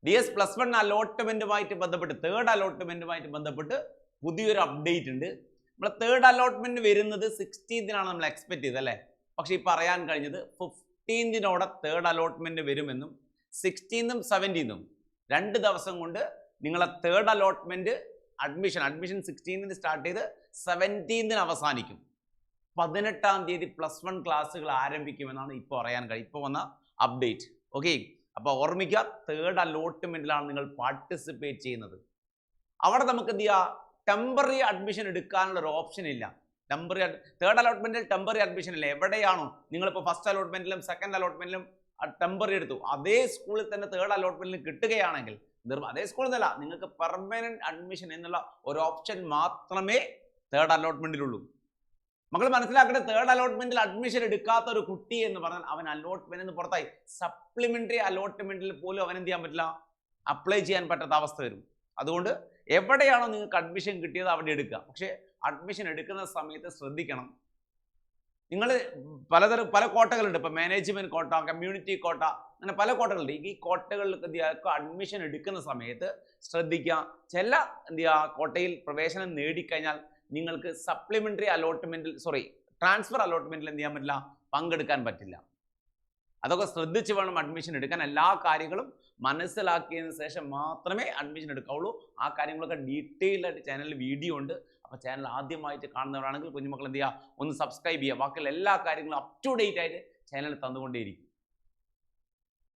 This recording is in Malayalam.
DS +1 അലോട്ട്മെന്റുമായിട്ട് ബന്ധപ്പെട്ട് തേർഡ് അലോട്ട്മെന്റുമായിട്ട് ബന്ധപ്പെട്ട് പുതിയൊരു അപ്ഡേറ്റ് ഉണ്ട്. നമ്മൾ തേർഡ് അലോട്ട്മെന്റ് വരുന്നത് 16th നമ്മൾ എക്സ്പെക്ട് ചെയ്തത് അല്ലേ? പക്ഷെ ഈ പറയാൻ കഴിഞ്ഞത് 15th തേർഡ് അലോട്ട്മെന്റ് വരുമെന്നും 16th 17th 2 ദിവസം കൊണ്ട് നിങ്ങളെ third allotment admission 16th start ചെയ്ത് 17th അവസാനിക്കും. 18ാം തീയതി +1 ക്ലാസ്സുകൾ ആരംഭിക്കുമെന്നാണ് ഇപ്പോൾ അറിയാൻ കഴിയും, ഇപ്പോൾ വന്ന അപ്ഡേറ്റ്. ഓക്കെ, അപ്പോൾ ഓർമ്മിക്കുക, തേർഡ് അലോട്ട്മെന്റിലാണ് നിങ്ങൾ പാർട്ടിസിപ്പേറ്റ് ചെയ്യുന്നത്. അവിടെ നമുക്ക് എന്ത് ചെയ്യുക, ടെമ്പററി അഡ്മിഷൻ എടുക്കാനുള്ള ഒരു ഓപ്ഷൻ ഇല്ല. തേർഡ് അലോട്ട്മെന്റിൽ ടെമ്പററി അഡ്മിഷൻ ഇല്ല. എവിടെയാണോ നിങ്ങളിപ്പോൾ ഫസ്റ്റ് അലോട്ട്മെന്റിലും സെക്കൻഡ് അലോട്ട്മെന്റിലും ടെമ്പററി എടുത്തു, അതേ സ്കൂളിൽ തന്നെ തേർഡ് അലോട്ട്മെന്റിൽ കിട്ടുകയാണെങ്കിൽ അതേ സ്കൂളിൽ നിന്നല്ല, നിങ്ങൾക്ക് പെർമനന്റ് അഡ്മിഷൻ എന്നുള്ള ഒരു ഓപ്ഷൻ മാത്രമേ തേർഡ് അലോട്ട്മെന്റിലുള്ളൂ. മക്കൾ മനസ്സിലാക്കേണ്ടത്, തേർഡ് അലോട്ട്മെന്റിൽ അഡ്മിഷൻ എടുക്കാത്ത ഒരു കുട്ടി എന്ന് പറഞ്ഞാൽ അവൻ അലോട്ട്മെന്റിൽ നിന്ന് പുറത്തായി. സപ്ലിമെന്ററി അലോട്ട്മെന്റിൽ പോലും അവൻ എന്ത് ചെയ്യാൻ പറ്റില്ല, അപ്ലൈ ചെയ്യാൻ പറ്റാത്ത അവസ്ഥ വരും. അതുകൊണ്ട് എവിടെയാണോ നിങ്ങൾക്ക് അഡ്മിഷൻ കിട്ടിയത് അവിടെ എടുക്കുക. പക്ഷേ അഡ്മിഷൻ എടുക്കുന്ന സമയത്ത് ശ്രദ്ധിക്കണം, നിങ്ങൾ പല കോട്ടകളുണ്ട്. ഇപ്പോൾ മാനേജ്മെന്റ് കോട്ട, കമ്മ്യൂണിറ്റി കോട്ട, അങ്ങനെ പല കോട്ടകളുണ്ട്. ഈ കോട്ടകളിലൊക്കെ അഡ്മിഷൻ എടുക്കുന്ന സമയത്ത് ശ്രദ്ധിക്കുക, ചില കോട്ടയിൽ പ്രവേശനം നേടിക്കഴിഞ്ഞാൽ നിങ്ങൾക്ക് സപ്ലിമെന്ററി അലോട്ട്മെന്റിൽ ട്രാൻസ്ഫർ അലോട്ട്മെന്റിൽ എന്ത് ചെയ്യാൻ പറ്റില്ല, പങ്കെടുക്കാൻ പറ്റില്ല. അതൊക്കെ ശ്രദ്ധിച്ച് വേണം അഡ്മിഷൻ എടുക്കാൻ. എല്ലാ കാര്യങ്ങളും മനസ്സിലാക്കിയതിന് ശേഷം മാത്രമേ അഡ്മിഷൻ എടുക്കാവുള്ളൂ. ആ കാര്യങ്ങളൊക്കെ ഡീറ്റെയിൽ ആയിട്ട് ചാനലിൽ വീഡിയോ ഉണ്ട്. അപ്പോൾ ചാനൽ ആദ്യമായിട്ട് കാണുന്നവരാണെങ്കിൽ കുഞ്ഞുമക്കൾ എന്ത് ചെയ്യുക, ഒന്ന് സബ്സ്ക്രൈബ് ചെയ്യുക. ബാക്കിയുള്ള എല്ലാ കാര്യങ്ങളും അപ് ടു ഡേറ്റ് ആയിട്ട് ചാനൽ തന്നുകൊണ്ടേയിരിക്കും.